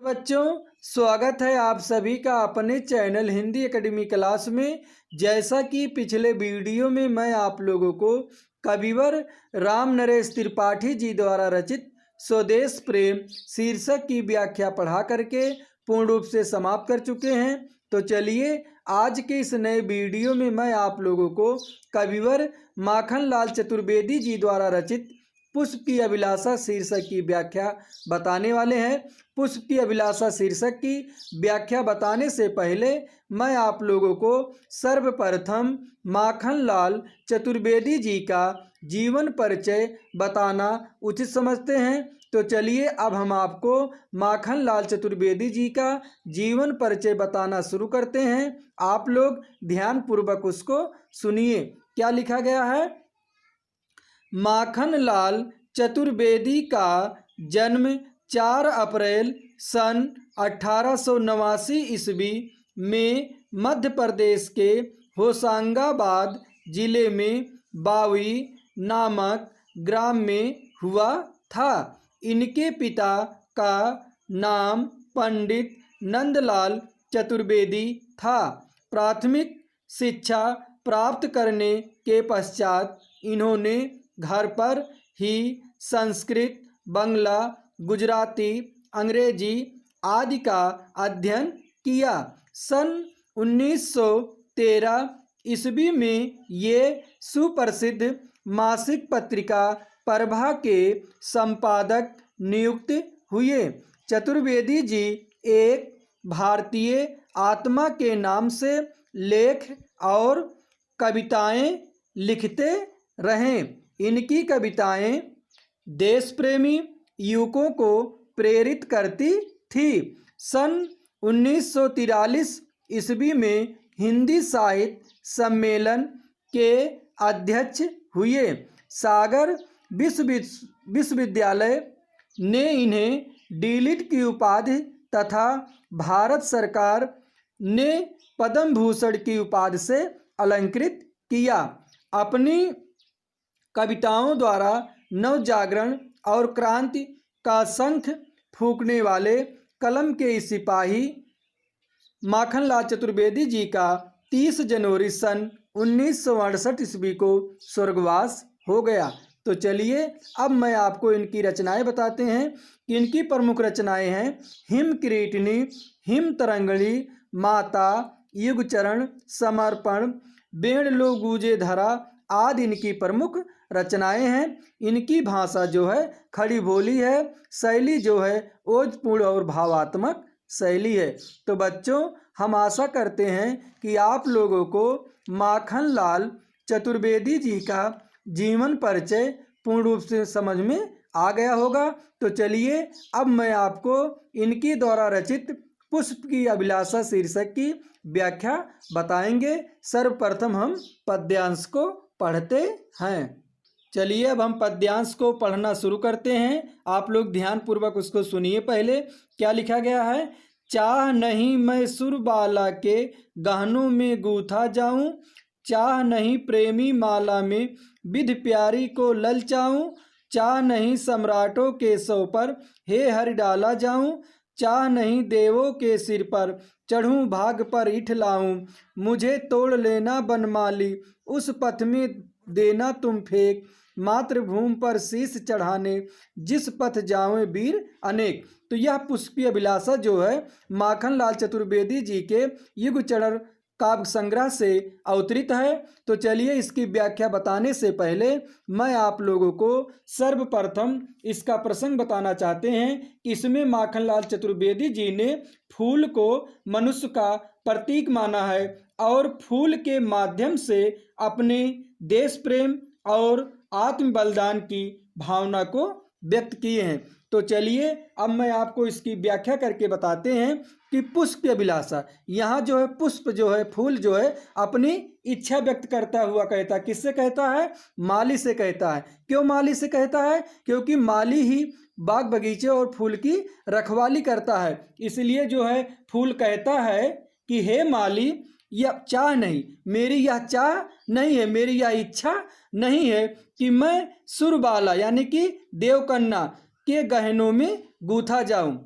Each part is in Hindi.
बच्चों, स्वागत है आप सभी का अपने चैनल हिंदी एकेडमी क्लास में। जैसा कि पिछले वीडियो में मैं आप लोगों को कविवर राम नरेश त्रिपाठी जी द्वारा रचित स्वदेश प्रेम शीर्षक की व्याख्या पढ़ा करके पूर्ण रूप से समाप्त कर चुके हैं। तो चलिए आज के इस नए वीडियो में मैं आप लोगों को कविवर माखनलाल चतुर्वेदी जी द्वारा रचित पुष्प की अभिलाषा शीर्षक की व्याख्या बताने वाले हैं। पुष्प की अभिलाषा शीर्षक की व्याख्या बताने से पहले मैं आप लोगों को सर्वप्रथम माखनलाल चतुर्वेदी जी का जीवन परिचय बताना उचित समझते हैं। तो चलिए अब हम आपको माखनलाल चतुर्वेदी जी का जीवन परिचय बताना शुरू करते हैं। आप लोग ध्यानपूर्वक उसको सुनिए। क्या लिखा गया है? माखनलाल चतुर्वेदी का जन्म 4 अप्रैल सन 1889 ईस्वी में मध्य प्रदेश के होशंगाबाद जिले में बावी नामक ग्राम में हुआ था। इनके पिता का नाम पंडित नंदलाल चतुर्वेदी था। प्राथमिक शिक्षा प्राप्त करने के पश्चात इन्होंने घर पर ही संस्कृत, बांग्ला, गुजराती, अंग्रेजी आदि का अध्ययन किया। सन 1913 ईस्वी में ये सुप्रसिद्ध मासिक पत्रिका प्रभा के संपादक नियुक्त हुए। चतुर्वेदी जी एक भारतीय आत्मा के नाम से लेख और कविताएं लिखते रहे। इनकी कविताएं देश प्रेमी युवकों को प्रेरित करती थी। सन 1943 ईस्वी में हिंदी साहित्य सम्मेलन के अध्यक्ष हुए। सागर विश्वविद्यालय ने इन्हें डीलिट की उपाधि तथा भारत सरकार ने पद्म भूषण की उपाधि से अलंकृत किया। अपनी कविताओं द्वारा नवजागरण और क्रांति का शंख फूंकने वाले कलम के सिपाही माखनलाल चतुर्वेदी जी का 30 जनवरी सन 1968 ईस्वी को स्वर्गवास हो गया। तो चलिए अब मैं आपको इनकी रचनाएं बताते हैं कि इनकी प्रमुख रचनाएं हैं हिम किरीटिनी, हिम तरंगिणी, माता, युगचरण, समर्पण, बेण लो गूंजे धरा आदि इनकी प्रमुख रचनाएं हैं। इनकी भाषा जो है खड़ी बोली है, शैली जो है ओजपूर्ण और भावात्मक शैली है। तो बच्चों, हम आशा करते हैं कि आप लोगों को माखनलाल चतुर्वेदी जी का जीवन परिचय पूर्ण रूप से समझ में आ गया होगा। तो चलिए अब मैं आपको इनकी द्वारा रचित पुष्प की अभिलाषा शीर्षक की व्याख्या बताएंगे। सर्वप्रथम हम पद्यांश को पढ़ते हैं। चलिए अब हम पद्यांश को पढ़ना शुरू करते हैं। आप लोग ध्यानपूर्वक उसको सुनिए। पहले क्या लिखा गया है? चाह नहीं मैं सुरबाला के गहनों में गूथा जाऊं, चाह नहीं प्रेमी माला में विधि प्यारी को ललचाऊं, चाह नहीं सम्राटों के सौ पर हे हरि डाला जाऊं, चाह नहीं देवों के सिर पर चढ़ूं भाग पर इठलाऊं, मुझे तोड़ लेना बनमाली उस पथ में देना तुम फेंक, मातृभूमि पर शीश चढ़ाने जिस पथ जाओ वीर अनेक। तो यह पुष्पी अभिलाषा जो है माखनलाल चतुर्वेदी जी के युगचरण काव्य संग्रह से अवतरित है। तो चलिए इसकी व्याख्या बताने से पहले मैं आप लोगों को सर्वप्रथम इसका प्रसंग बताना चाहते हैं कि इसमें माखनलाल चतुर्वेदी जी ने फूल को मनुष्य का प्रतीक माना है और फूल के माध्यम से अपने देश प्रेम और आत्म बलिदान की भावना को व्यक्त किए हैं। तो चलिए अब मैं आपको इसकी व्याख्या करके बताते हैं कि पुष्प की अभिलाषा, यहाँ जो है पुष्प जो है फूल जो है अपनी इच्छा व्यक्त करता हुआ कहता है। किससे कहता है? माली से कहता है। क्यों माली से कहता है? क्योंकि माली ही बाग बगीचे और फूल की रखवाली करता है। इसलिए जो है फूल कहता है कि हे माली, यह चाह नहीं, मेरी यह चाह नहीं है, मेरी यह इच्छा नहीं है कि मैं सुरबाला यानी कि देवकन्या के गहनों में गूथा जाऊं।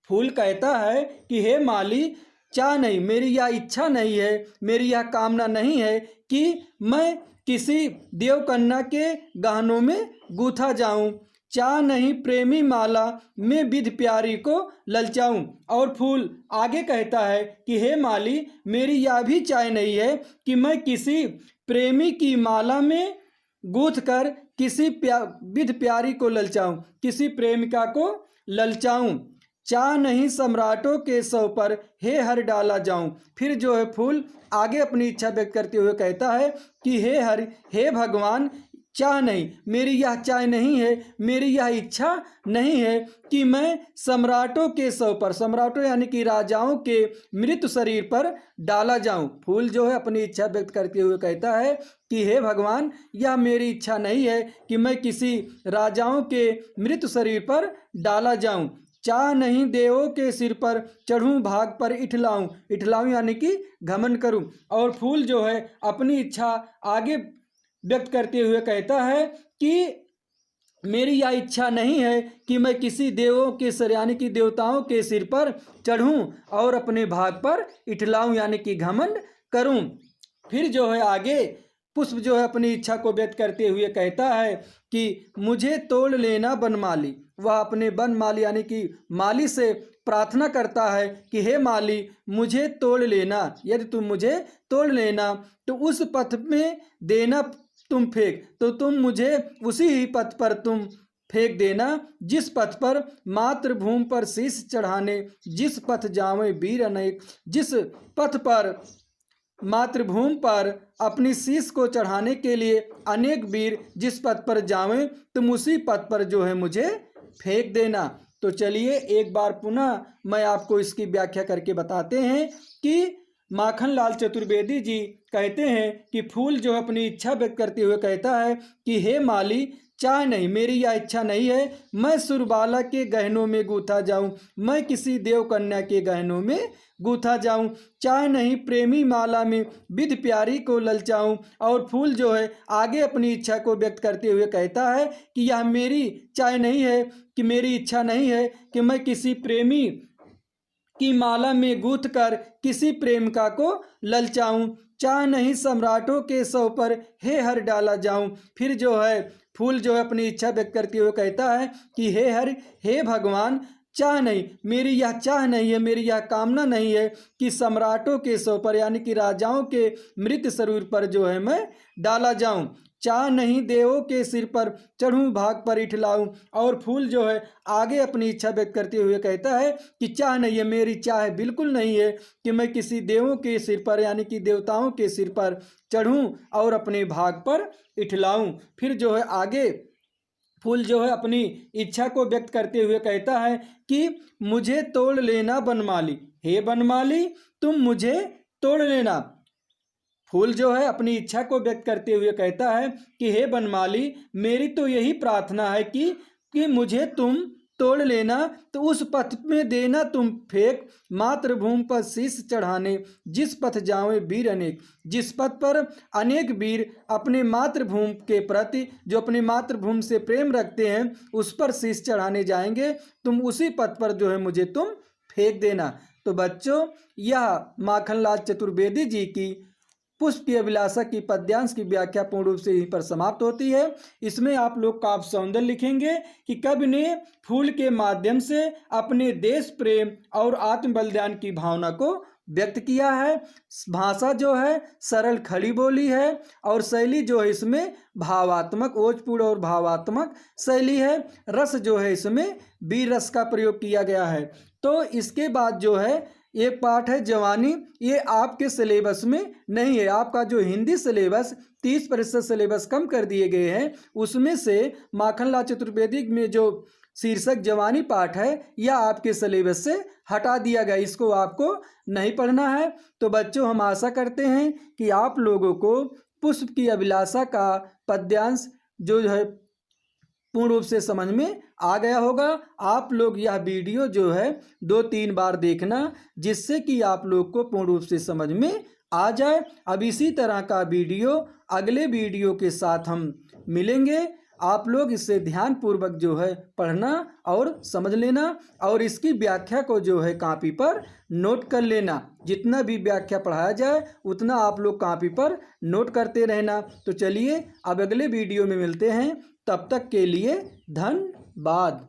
फूल कहता है कि हे माली, चाह नहीं, मेरी यह इच्छा नहीं है, मेरी यह कामना नहीं है कि मैं किसी देवकन्या के गहनों में गूथा जाऊं। चाह नहीं प्रेमी माला में विध प्यारी को ललचाऊं। और फूल आगे कहता है कि हे माली, मेरी यह भी चाह नहीं है कि मैं किसी प्रेमी की माला में गूथ कर किसी विध प्यारी को ललचाऊं, किसी प्रेमिका को ललचाऊं। चाह नहीं सम्राटों के सौ पर हे हर डाला जाऊं। फिर जो है फूल आगे अपनी इच्छा व्यक्त करते हुए कहता है कि हे हरि, हे भगवान, चाह नहीं, मेरी यह चाह नहीं है, मेरी यह इच्छा नहीं है कि मैं सम्राटों के सौ पर, सम्राटों यानी कि राजाओं के मृत शरीर पर डाला जाऊं। फूल जो है अपनी इच्छा व्यक्त करते हुए कहता है कि हे भगवान, यह मेरी इच्छा नहीं है कि मैं किसी राजाओं के मृत शरीर पर डाला जाऊं। चाह नहीं देवों के सिर पर चढ़ूं, भाग पर इठलाऊं, इठलाऊं यानी कि घमंड करूं। और फूल जो है अपनी इच्छा आगे व्यक्त करते हुए कहता है कि मेरी यह इच्छा नहीं है कि मैं किसी देवों के सिर यानी कि देवताओं के सिर पर चढ़ूं और अपने भाग पर इठलाऊं यानी कि घमंड करूं। फिर जो है आगे पुष्प जो है अपनी इच्छा को व्यक्त करते हुए कहता है कि मुझे तोड़ लेना बनमाली। वह अपने बनमाली यानी कि माली से प्रार्थना करता है कि हे माली, मुझे तोड़ लेना, यदि तुम मुझे तोड़ लेना तो उस पथ में देना तुम फेंक, तो तुम मुझे उसी ही पथ पर तुम फेंक देना जिस पथ पर मातृभूमि पर शीश चढ़ाने, जिस पथ जावे वीर अनेक, जिस पथ पर मातृभूमि पर अपनी शीश को चढ़ाने के लिए अनेक वीर जिस पथ पर जावें, तुम उसी पथ पर जो है मुझे फेंक देना। तो चलिए एक बार पुनः मैं आपको इसकी व्याख्या करके बताते हैं कि माखनलाल चतुर्वेदी जी कहते हैं कि फूल जो अपनी इच्छा व्यक्त करते हुए कहता है कि हे माली, चाह नहीं, मेरी यह इच्छा नहीं है मैं सुरबाला के गहनों में गूथा जाऊं, मैं किसी देव कन्या के गहनों में गूथा जाऊं। चाह नहीं प्रेमी माला में विध प्यारी को ललचाऊं। और फूल जो है आगे अपनी इच्छा को व्यक्त करते हुए कहता है कि यह मेरी चाह नहीं है, कि मेरी इच्छा नहीं है कि मैं किसी प्रेमी की माला में गूथ कर किसी प्रेमिका को ललचाऊं। चाह नहीं सम्राटों के सौ पर हे हर डाला जाऊं। फिर जो है फूल जो है अपनी इच्छा व्यक्त करते हुए कहता है कि हे हर, हे भगवान, चाह नहीं, मेरी यह चाह नहीं है, मेरी यह कामना नहीं है कि सम्राटों के सौ पर यानी कि राजाओं के मृत शरीर पर जो है मैं डाला जाऊं। चाह नहीं देवों के सिर पर चढ़ूं, भाग पर इठलाऊं। और फूल जो है आगे अपनी इच्छा व्यक्त करते हुए कहता है कि चाह नहीं है, मेरी चाह बिल्कुल नहीं है कि मैं किसी देवों के सिर पर यानी कि देवताओं के सिर पर चढ़ूं और अपने भाग पर इठलाऊं। फिर जो है आगे फूल जो है अपनी इच्छा को व्यक्त करते हुए कहता है कि मुझे तोड़ लेना बनमाली, हे बनमाली, तुम मुझे तोड़ लेना। फूल जो है अपनी इच्छा को व्यक्त करते हुए कहता है कि हे बनमाली, मेरी तो यही प्रार्थना है कि मुझे तुम तोड़ लेना, तो उस पथ में देना तुम फेंक, मातृभूमि पर शीश चढ़ाने, जिस पथ जावे वीर अनेक, जिस पथ पर अनेक वीर अपने मातृभूमि के प्रति जो अपनी मातृभूमि से प्रेम रखते हैं उस पर शीश चढ़ाने जाएंगे, तुम उसी पथ पर जो है मुझे तुम फेंक देना। तो बच्चों, यह माखनलाल चतुर्वेदी जी की पुष्प की अभिलाषा की पद्यांश की व्याख्या पूर्ण रूप से यहीं पर समाप्त होती है। इसमें आप लोग काव्य सौंदर्य लिखेंगे कि कवि ने फूल के माध्यम से अपने देश प्रेम और आत्म बलिदान की भावना को व्यक्त किया है। भाषा जो है सरल खड़ी बोली है और शैली जो है इसमें भावात्मक, ओजपूर्ण और भावात्मक शैली है। रस जो है इसमें वीर रस का प्रयोग किया गया है। तो इसके बाद जो है एक पाठ है जवानी, ये आपके सिलेबस में नहीं है। आपका जो हिंदी सिलेबस 30% सिलेबस कम कर दिए गए हैं, उसमें से माखनलाल चतुर्वेदी में जो शीर्षक जवानी पाठ है यह आपके सिलेबस से हटा दिया गया, इसको आपको नहीं पढ़ना है। तो बच्चों, हम आशा करते हैं कि आप लोगों को पुष्प की अभिलाषा का पद्यांश जो है पूर्ण रूप से समझ में आ गया होगा। आप लोग यह वीडियो जो है 2-3 बार देखना, जिससे कि आप लोग को पूर्ण रूप से समझ में आ जाए। अब इसी तरह का वीडियो अगले वीडियो के साथ हम मिलेंगे। आप लोग इसे ध्यानपूर्वक जो है पढ़ना और समझ लेना और इसकी व्याख्या को जो है कॉपी पर नोट कर लेना। जितना भी व्याख्या पढ़ाया जाए उतना आप लोग कॉपी पर नोट करते रहना। तो चलिए अब अगले वीडियो में मिलते हैं, तब तक के लिए धन्यवाद।